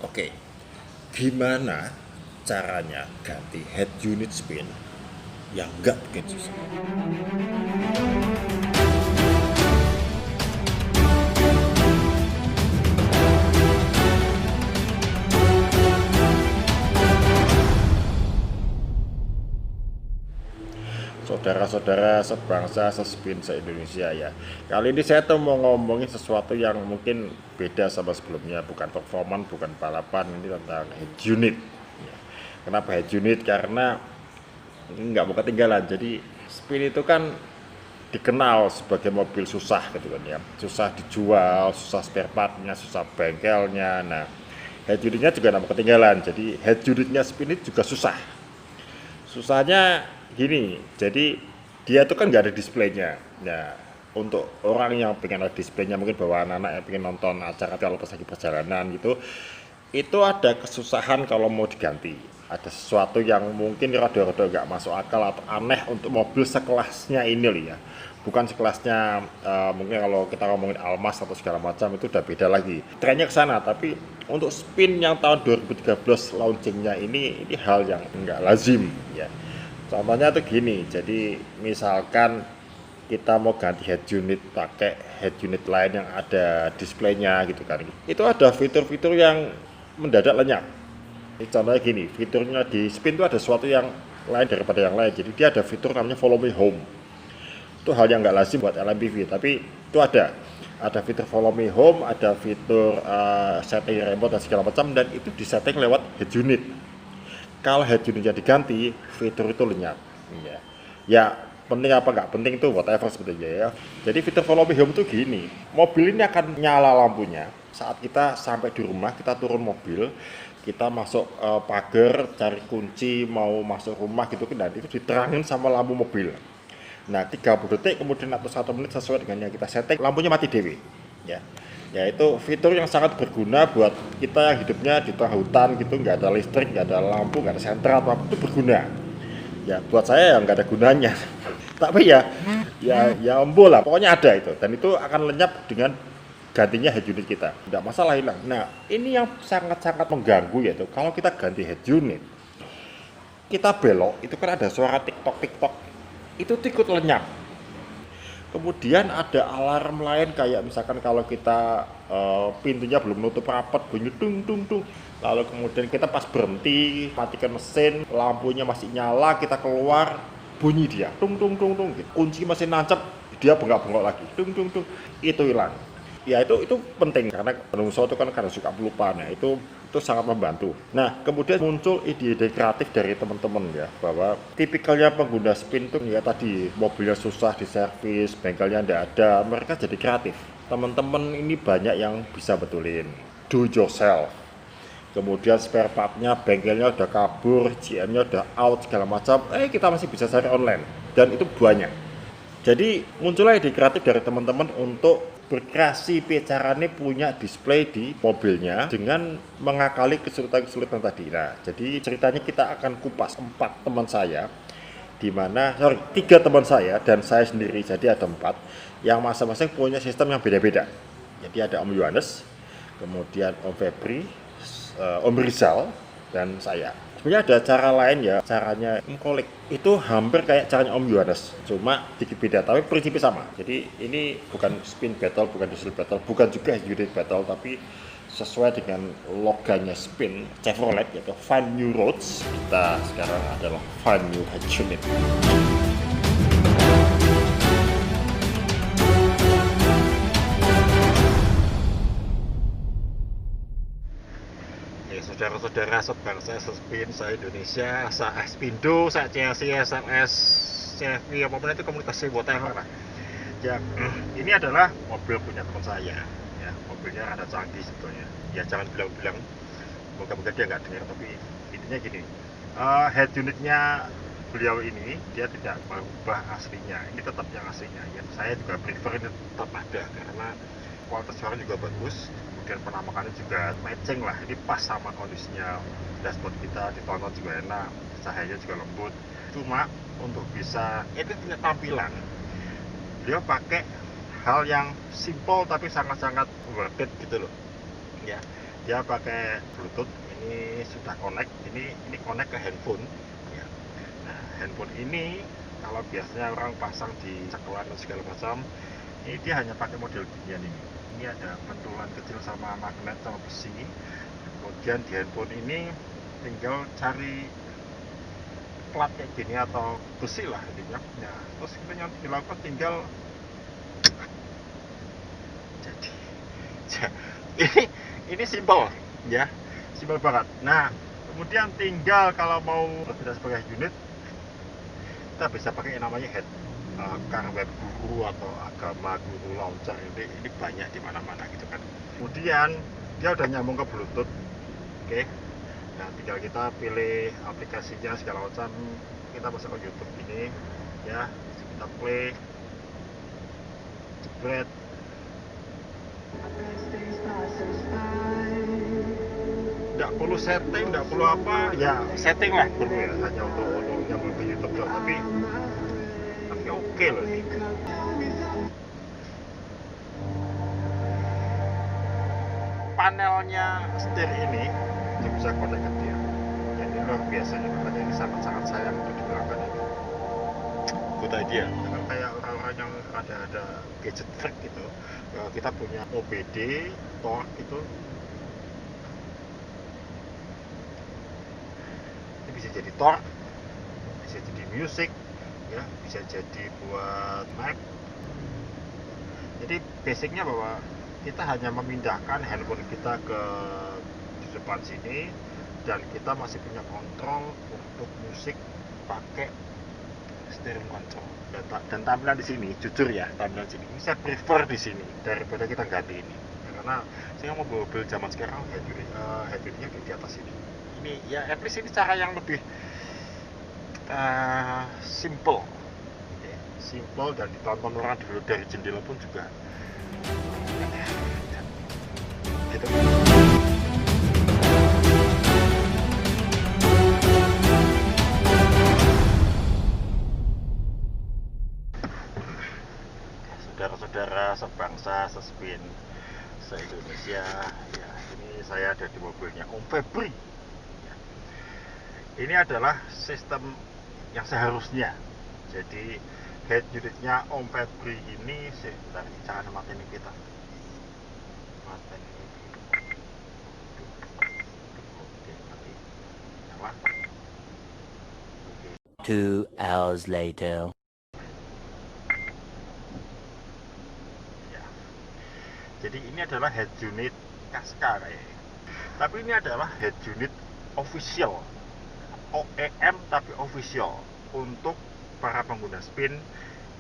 Oke, gimana caranya ganti head unit spin yang nggak bikin susah? Saudara-saudara sebangsa sespin se-Indonesia ya. Kali ini saya tuh mau ngomongin sesuatu yang mungkin beda sama sebelumnya, bukan performan, bukan balapan, ini tentang head unit. Ya. Kenapa head unit? Karena ini nggak mau ketinggalan. Jadi spin itu kan dikenal sebagai mobil susah gitu kan ya. Susah dijual, susah spare partnya, susah bengkelnya. Nah, head unitnya juga nggak mau ketinggalan. Jadi head unitnya spin itu juga susah. Susahnya gini, jadi dia tuh kan nggak ada displaynya. Nah, untuk orang yang pengen ada displaynya, mungkin bawa anak-anak yang pengen nonton acara kalau pas lagi perjalanan gitu, itu ada kesusahan kalau mau diganti. Ada sesuatu yang mungkin rada-rada nggak masuk akal atau aneh untuk mobil sekelasnya ini loh ya. Bukan sekelasnya mungkin kalau kita ngomongin Almas atau segala macam itu udah beda lagi. Trennya ke sana, tapi untuk spin yang tahun 2013 launchingnya ini hal yang nggak lazim ya. Contohnya tuh gini, jadi misalkan kita mau ganti head unit pakai head unit lain yang ada displaynya gitu kan. Itu ada fitur-fitur yang mendadak lenyap. Ini contohnya gini, fiturnya di spin itu ada sesuatu yang lain daripada yang lain. Jadi dia ada fitur namanya follow me home. Itu hal yang nggak lazim buat LMPV, tapi itu ada fitur follow me home, ada fitur setting remote dan segala macam, dan itu disetting lewat head unit. Kalau head unitnya diganti, fitur itu lenyap. Ya penting apa nggak penting itu whatever sebetulnya ya. Jadi fitur follow me home itu gini, mobil ini akan nyala lampunya saat kita sampai di rumah, kita turun mobil, kita masuk pagar, cari kunci, mau masuk rumah gitu kan, dan itu diterangin sama lampu mobil. Nah, 30 detik kemudian atau 1 menit sesuai dengan yang kita setting, lampunya mati dewi. Ya. Ya itu fitur yang sangat berguna buat kita yang hidupnya di tengah hutan gitu, nggak ada listrik, nggak ada lampu, nggak ada sentral, apa itu berguna. Ya buat saya yang nggak ada gunanya. Tapi ya embo lah, pokoknya ada itu, dan itu akan lenyap dengan gantinya head unit kita, nggak masalah hilang. Nah ini yang sangat-sangat mengganggu yaitu kalau kita ganti head unit, kita belok itu kan ada suara tiktok itu ikut lenyap. Kemudian ada alarm lain kayak misalkan kalau kita pintunya belum nutup rapat bunyi tung tung tung. Lalu kemudian kita pas berhenti matikan mesin, lampunya masih nyala, kita keluar bunyi dia tung tung tung tung gitu. Kunci masih nancep, dia bengkak-bengkak lagi tung tung tung. Itu hilang. Ya itu penting karena penungso itu kan karena suka pelupa. Nah itu sangat membantu. Nah kemudian muncul ide-ide kreatif dari teman-teman ya, bahwa tipikalnya pengguna spin itu ya tadi mobilnya susah diservis, bengkelnya tidak ada, mereka jadi kreatif. Teman-teman ini banyak yang bisa betulin, do yourself. Kemudian spare partnya bengkelnya udah kabur, GM-nya udah out segala macam, kita masih bisa cari online, dan itu banyak. Jadi muncullah ide kreatif dari teman-teman untuk berkreasi caranya punya display di mobilnya dengan mengakali kesulitan-kesulitan tadi. Nah, jadi ceritanya kita akan kupas 3 teman saya dan saya sendiri, jadi ada 4 yang masing-masing punya sistem yang beda-beda. Jadi ada Om Yohanes, kemudian Om Febri, Om Rizal, dan saya. Sebenarnya ada cara lain ya, caranya mengkolik itu hampir kayak caranya Om Yohanes, cuma sedikit beda, tapi prinsipnya sama. Jadi ini bukan spin battle, bukan diesel battle, bukan juga unit battle, tapi sesuai dengan logonya spin Chevrolet yaitu Find New Roads. Kita sekarang adalah Find New Head Unit. Saudara-saudara sebangsa sespin se-Indonesia, se-Expindo, se-CLC, SMS, CFV, apapun itu komunitas whatever lah. Ya, ini adalah mobil punya teman saya. Ya, mobilnya ada canggih sebetulnya. Ya jangan bilang-bilang, moga-moga dia nggak dengar, tapi intinya gini. Head unitnya beliau ini dia tidak merubah aslinya. Ini tetap yang aslinya. Ya, saya juga prefer ini tetap ada karena kualitas suara juga bagus, kemudian penampakannya juga matching lah, ini pas sama kondisinya. Dashboard kita ditonton juga enak, cahayanya juga lembut. Cuma untuk bisa ini punya tampilan, dia pakai hal yang simple tapi sangat-sangat worth it gitu loh ya. dia pakai Bluetooth. Ini sudah connect, ini connect ke handphone ya. Nah, handphone ini kalau biasanya orang pasang di cakwelan dan segala macam, ini dia hanya pakai model begini nih. Ini ada pentulan kecil sama magnet sama besi. Kemudian di handphone ini tinggal cari plat kayak gini atau besi lah intinya. Nah, terus kita yang dilakukan tinggal jadi ini simpel ya, simpel banget. Nah, kemudian tinggal kalau mau berbeda sebagai unit, kita bisa pakai yang namanya head car web guru atau agama guru launcher. Ini banyak di mana-mana gitu kan. Kemudian dia udah nyambung ke Bluetooth. Oke. Nah, tinggal kita pilih aplikasinya segala macam. Kita masuk ke YouTube ini ya, kita play, jebret. Nggak perlu setting, nggak perlu apa ya, setting lah perlu ya, hanya untuk nyambung ke YouTube doang. Tapi oke loh ini. Panelnya setir ini bisa connect ke dia. Jadi luar biasa ya, makanya ini sangat-sangat sayang untuk digunakan ini. Good idea. Kan kayak orang-orang yang ada gadget freak gitu. Kita punya OBD, torque itu. Ini bisa jadi torque, bisa jadi music, ya, bisa jadi buat map. Jadi basicnya bahwa kita hanya memindahkan handphone kita ke di depan sini dan kita masih punya kontrol untuk musik pakai steering control. Dan tampilan di sini, jujur ya, tampilan sini saya prefer di sini daripada kita ganti ini. Karena saya mau mobil zaman sekarang head unitnya di atas ini. Ini ya at least ini cara yang lebih simple. Simple dan ditonton orang dari jendela pun juga gitu. Saudara-saudara sebangsa, sespin, se-Indonesia ya, ini saya ada di mobilnya Om Febri ya. Ini adalah sistem yang seharusnya. Jadi head unitnya Om Febri ini sebentar, jangan matiin kita. Matiin ini. Oke, mati. Nyala. Oke. 2 hours later. Ya. Jadi ini adalah head unit Qashqai. Tapi ini adalah head unit official. OEM tapi official untuk para pengguna spin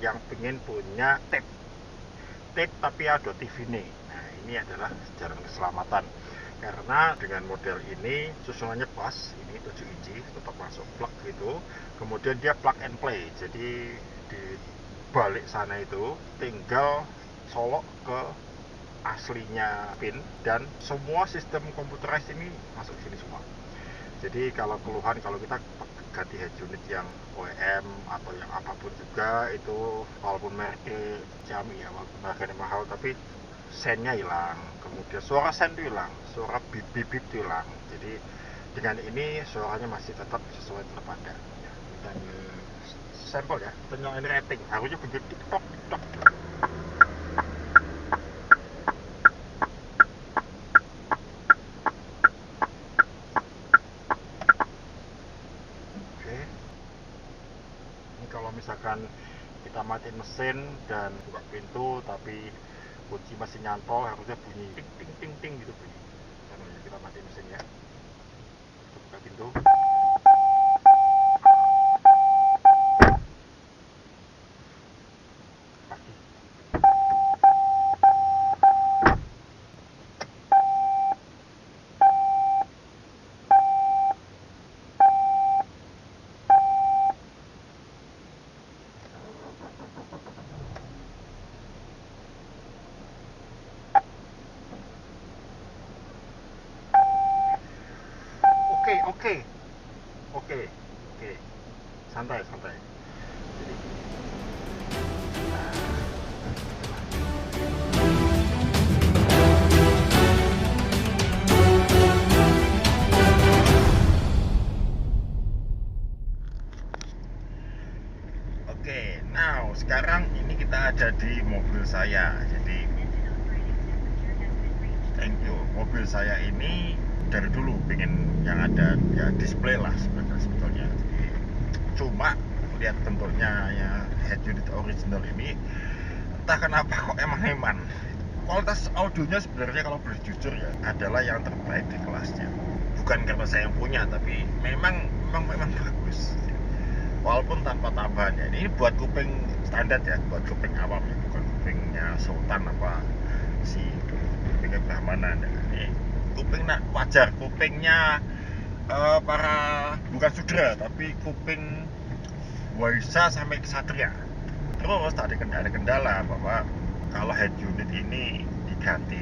yang pengen punya tape tapi ada TV nih. Nah, ini adalah jalan keselamatan karena dengan model ini susunannya pas, ini 7 inci tetap masuk plug gitu, kemudian dia plug and play, jadi di balik sana itu tinggal colok ke aslinya pin dan semua sistem komputerized ini masuk sini semua. Jadi kalau keluhan, kalau kita ganti head unit yang OEM atau yang apapun juga itu, walaupun mereknya Xiaomi ya, walaupun harganya mahal, tapi sennya hilang, kemudian suara sen itu hilang, suara bip-bip itu hilang. Jadi dengan ini suaranya masih tetap sesuai terpada. Ya, kita sampel ya, kita nyalain rating, harusnya bunyi tiktok tiktok. Kalau misalkan kita matiin mesin dan buka pintu tapi kunci masih nyantol, harusnya bunyi ting ting ting ting gitu bunyi. Caranya kita matiin mesin ya. Kita buka pintu. Pagi. Oke, santai. saya. Jadi thank you. Mobil saya ini dari dulu pengen yang ada ya display lah sebetulnya. Jadi, cuma lihat bentuknya ya head unit original ini, entah kenapa kok emang eman. Kualitas audionya sebenarnya kalau boleh jujur ya adalah yang terbaik di kelasnya. Bukan karena saya yang punya, tapi memang bagus. Walaupun tanpa tambahan ya. Ini buat kuping standar ya, buat kuping awam ya, bukan kupingnya sultan apa si kupingnya Brahmana. Ini kuping wajar, kupingnya para bukan sudra, tapi kuping Waisa sampai Ksatria. Terus ada kendala bahwa kalau head unit ini diganti,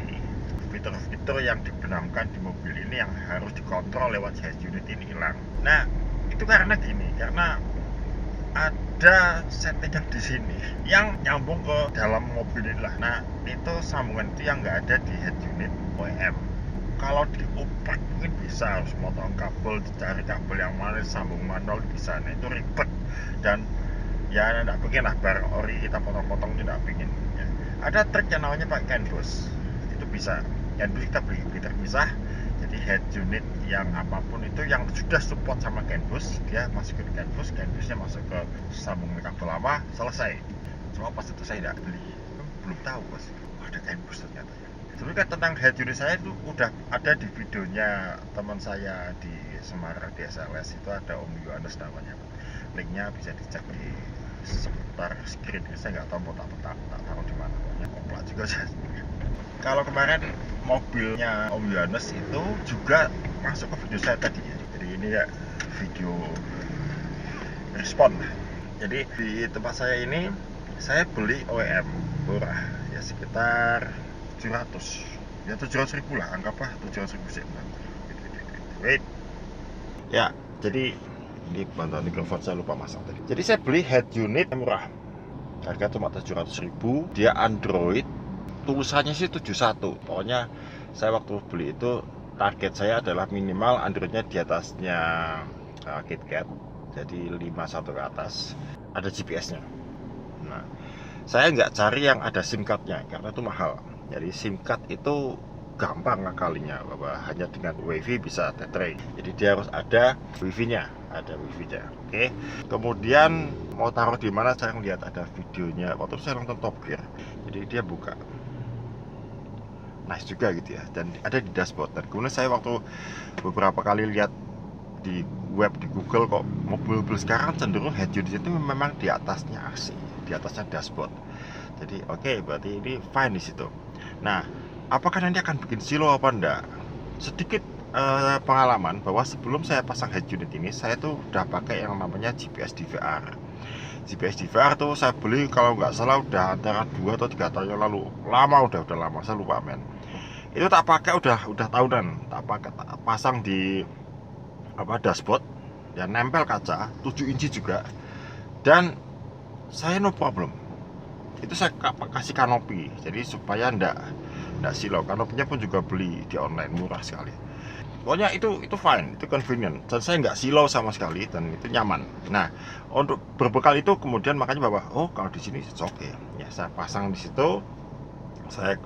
fitur-fitur yang dibenamkan di mobil ini yang harus dikontrol lewat head unit ini hilang. Nah, itu karena gini, karena ada settingan di sini yang nyambung ke dalam mobil ini lah. Nah, itu sambungan itu yang nggak ada di head unit OEM. Kalau dioprek mungkin bisa, harus motong kabel, dicari kabel yang mana, sambung manual bisa. Nah, itu ribet dan ya tidak pengen lah barang ori kita potong-potong, tidak pengen ya. Ada trik yang namanya pakai CAN bus, itu bisa. CAN bus kita beli terpisah, jadi head unit yang apapun itu yang sudah support sama CAN bus, dia masukin CAN busnya masuk ke sambung kabel lama, selesai. Cuma pas itu saya tidak beli, belum tahu bos ada CAN bus ternyata ya. Sebenarnya tentang head unit saya itu udah ada di videonya teman saya di Semarang di SLS, itu ada Om Yohanes namanya, linknya bisa dicek di seputar screen. Saya nggak tahu mau tak taruh di mana, pokoknya komplak juga saya. Kalau kemarin mobilnya Om Yohanes itu juga masuk ke video saya tadi ya. Jadi ini ya video respon. Jadi di tempat saya ini saya beli OEM murah ya, sekitar 700 ya, 700.000 lah, anggaplah 700.000 sih. Wait ya, jadi ini bantuan mikrofon saya lupa masang tadi. Jadi saya beli head unit murah, harga cuma 700.000, dia Android, tulisannya sih 71. Pokoknya saya waktu beli itu target saya adalah minimal Androidnya di atasnya KitKat, jadi 51 ke atas, ada GPS-nya. Nah, saya nggak cari yang ada SIM card-nya karena itu mahal. Jadi SIM card itu gampang ngakalinya, bahwa hanya dengan WiFi bisa tethering. Jadi dia harus ada WiFi-nya, Oke. Kemudian mau taruh di mana, saya lihat ada videonya waktu saya nonton Top Gear. Jadi dia buka, nice juga gitu ya, dan ada di dashboard. Dan kemudian saya waktu beberapa kali lihat di web, di Google, kok mobil-mobil sekarang cenderung head unit itu memang di atasnya AC, di atasnya dashboard. Jadi oke, berarti ini fine di situ. Nah, apakah nanti akan bikin silo apa enggak? Sedikit pengalaman bahwa sebelum saya pasang head unit ini, saya tuh udah pakai yang namanya GPS DVR. GPS DVR tuh saya beli kalau nggak salah udah antara 2 atau 3 tahun yang lalu. Udah lama, saya lupa men. Itu tak pakai udah tahunan, tak pasang di dashboard ya, nempel kaca 7 inci juga, dan saya no problem. Itu saya kasih kanopi, jadi supaya ndak silau. Kanopinya pun juga beli di online, murah sekali. Pokoknya itu fine, itu convenient, dan saya nggak silau sama sekali, dan itu nyaman. Nah, untuk berbekal itu kemudian makanya bahwa kalau di sini oke ya, saya pasang di situ. Saya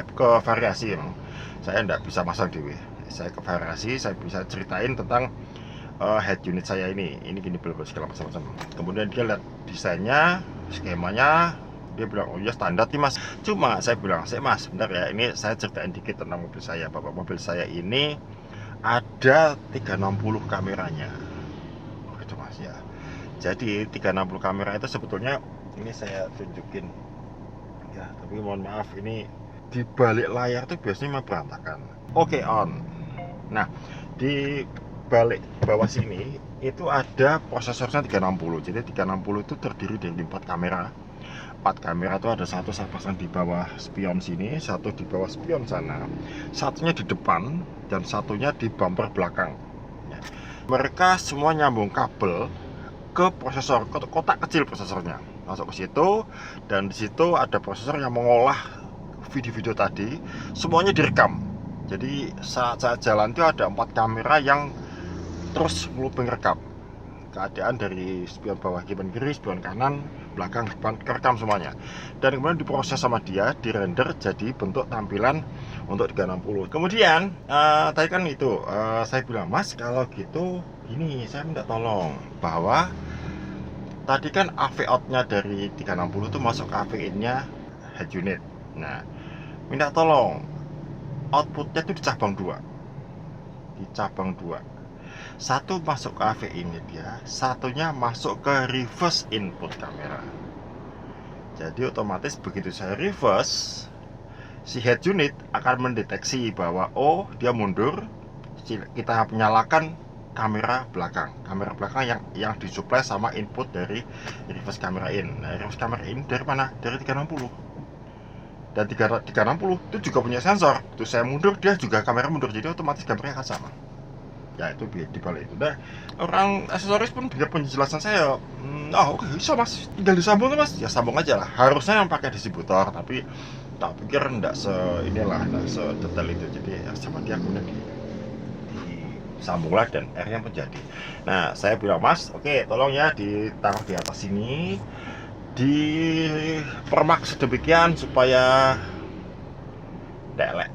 ke variasi, saya nggak bisa pasang di saya ke variasi, saya bisa ceritain tentang head unit saya ini gini segala macam. Kemudian dia lihat desainnya, skemanya, dia bilang oh ya standar nih mas. Cuma saya bilang, mas bentar ya, ini saya ceritain dikit tentang mobil saya. Bapak, mobil saya ini ada 360 kameranya gitu mas ya. Jadi 360 kamera itu sebetulnya, ini saya tunjukin ya, tapi mohon maaf, ini di balik layar tuh biasanya memang berantakan. Oke, on. Nah, di balik bawah sini itu ada prosesornya 360. Jadi 360 itu terdiri dari 4 kamera. 4 kamera itu ada satu saya pasang di bawah spion sini, satu di bawah spion sana, satunya di depan, dan satunya di bumper belakang ya. Mereka semua nyambung kabel ke prosesor, ke kotak kecil prosesornya, masuk ke situ, dan di situ ada prosesor yang mengolah video-video tadi, semuanya direkam. Jadi saat saya jalan itu ada 4 kamera yang terus ngeluping rekam keadaan dari spion bawah kiri, spion kanan, belakang, depan, kerekam semuanya. Dan kemudian diproses sama dia, dirender jadi bentuk tampilan untuk 360. Kemudian tadi kan itu saya bilang, Mas kalau gitu ini saya minta tolong bahwa tadi kan AV out-nya dari 360 itu masuk ke AV in-nya head unit. Nah, minta tolong outputnya itu dicabang dua. Satu masuk ke AV in dia, satunya masuk ke reverse input kamera. Jadi otomatis begitu saya reverse, si head unit akan mendeteksi bahwa oh dia mundur, kita nyalakan kamera belakang yang disuplai sama input dari reverse camera in. Nah, reverse camera in dari mana? Dari 360. Dan 360 itu juga punya sensor. Itu saya mundur, dia juga kamera mundur, jadi otomatis gambarnya akan sama. Ya itu di balik itu. Nah, orang aksesoris pun dengan penjelasan saya, oke, bisa Mas, tinggal disambung tuh Mas. Ya sambung aja lah. Harusnya yang pakai distributor, tapi tak pikir enggak sedetail itu. Jadi ya sama dia kemudian disambunglah dan akhirnya menjadi. Nah, saya bilang, Mas, oke, tolong ya ditaruh di atas sini, dipermak sedemikian supaya delek.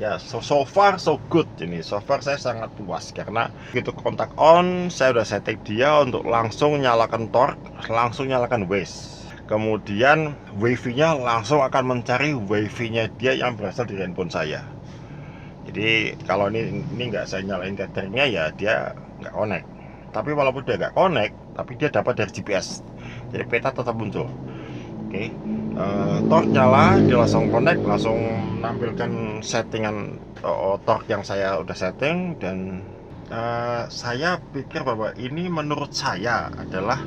Ya, so far so good ini. So far saya sangat puas karena begitu kontak on, saya udah setting dia untuk langsung nyalakan torque, langsung nyalakan waze. Kemudian wifi-nya langsung akan mencari wifi-nya dia yang berasal dari handphone saya. Jadi kalau ini nggak saya nyalain cateringnya ya dia nggak connect. Tapi walaupun dia nggak connect, tapi dia dapat dari GPS. Jadi peta tetap muncul. Oke, torque nyala, dia langsung connect, langsung menampilkan settingan torque yang saya udah setting. Dan saya pikir bahwa ini menurut saya adalah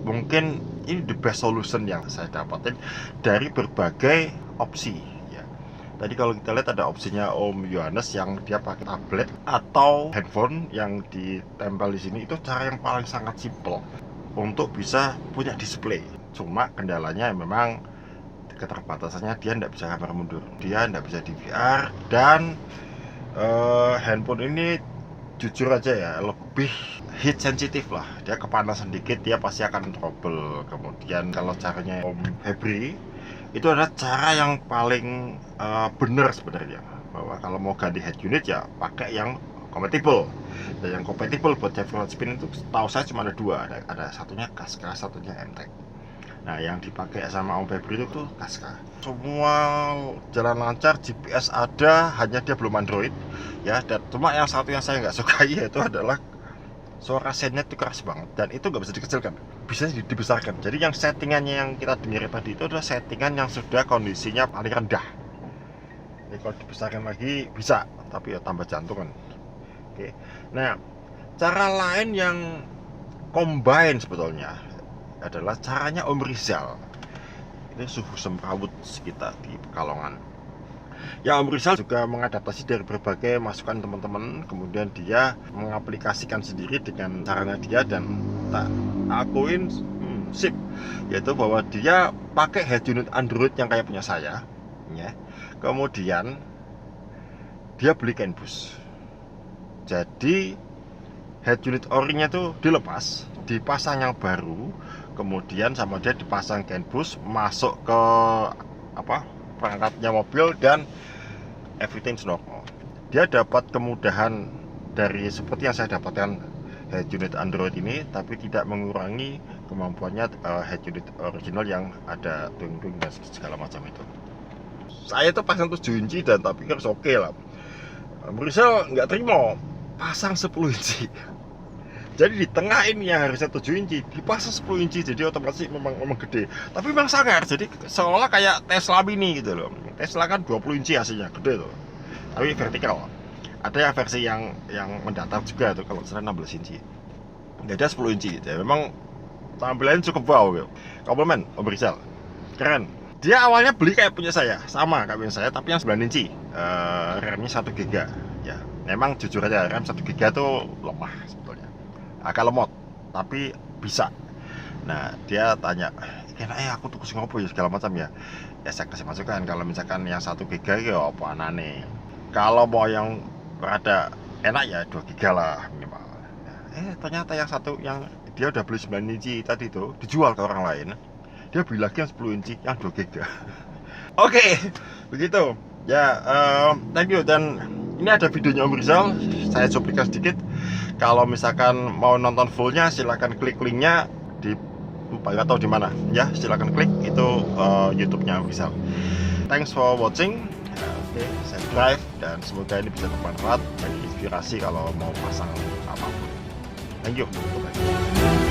mungkin ini the best solution yang saya dapatin dari berbagai opsi ya. Tadi kalau kita lihat ada opsinya Om Yohanes yang dia pakai tablet atau handphone yang ditempel di sini, itu cara yang paling sangat simple untuk bisa punya display. Cuma kendalanya memang keterbatasannya, dia tidak bisa kamera mundur, dia tidak bisa DVR, dan handphone ini jujur aja ya lebih heat sensitif lah. Dia kepanasan dikit dia pasti akan trouble. Kemudian kalau caranya Om Febri itu adalah cara yang paling benar sebenarnya, bahwa kalau mau ganti head unit ya pakai yang compatible. Dan yang compatible buat Chevrolet Spin itu tahu saya cuma ada dua, ada satunya Kaska, satunya MTEK. Nah, yang dipakai sama Om Febri itu tuh Kaska. Semua jalan lancar, GPS ada, hanya dia belum Android ya. Dan cuma yang satu yang saya nggak sukai yaitu adalah suara sennya itu keras banget, dan itu nggak bisa dikecilkan, bisa dibesarkan. Jadi yang settingannya yang kita dengar tadi itu adalah settingan yang sudah kondisinya paling rendah. Jadi kalau dibesarkan lagi bisa, tapi ya tambah jantungan. Oke. Nah, cara lain yang combine sebetulnya adalah caranya Om Rizal. Ini suhu semrawut kita di Pekalongan. Ya, Om Rizal juga mengadaptasi dari berbagai masukan teman-teman, kemudian dia mengaplikasikan sendiri dengan caranya dia, dan tak akuin sip, yaitu bahwa dia pakai head unit Android yang kayak punya saya ya. Kemudian dia beli CAN bus. Jadi head unit orinya tuh dilepas, dipasang yang baru, kemudian sama dia dipasang CAN bus, masuk ke perangkatnya mobil, dan everything normal. Dia dapat kemudahan dari seperti yang saya dapatkan head unit Android ini, tapi tidak mengurangi kemampuannya head unit original yang ada twing-twing dan segala macam itu. Saya tuh pasang 7 inci dan tak pikir oke lah. Rizal nggak terima, pasang 10 inci. Jadi di tengah ini yang harusnya 7 inci dipasang 10 inci, jadi otomatis memang gede. Tapi memang sangar, jadi seolah kayak Tesla mini gitu loh. Tesla kan 20 inci hasilnya, gede tuh. Tapi vertikal. Ada yang versi yang mendatar juga tuh, kalau misalnya 16 inci. Nggak ada 10 inci. Jadi memang tampilannya cukup wow gitu. Komplimen Om Rizal. Keren. Dia awalnya beli kayak punya saya, sama kayak punya saya, tapi yang 9 inci. RAM-nya 1 GB. Ya, memang jujur aja RAM 1 GB tuh lemah sebetulnya. Agak lemot, tapi bisa. Nah, dia tanya, aku tuh ngopo ya segala macam ya. Ya saya kasih masukan, kalau misalkan yang 1 GB ya apa anane. Kalau mau yang rada enak ya 2 GB lah minimal. Ternyata yang satu yang dia udah beli 9 inci tadi tuh, dijual ke orang lain, dia beli lagi yang 10 inci yang 2 GB. Oke, begitu ya. Thank you. Dan ini ada videonya Om Rizal, saya cuplikan sedikit. Kalau misalkan mau nonton fullnya silahkan klik linknya di, nggak tahu di mana ya, silahkan klik itu YouTube-nya Om Rizal. Thanks for watching. Oke, saya drive dan semoga ini bisa bermanfaat dan inspirasi kalau mau pasang apapun. Thank you. Bye.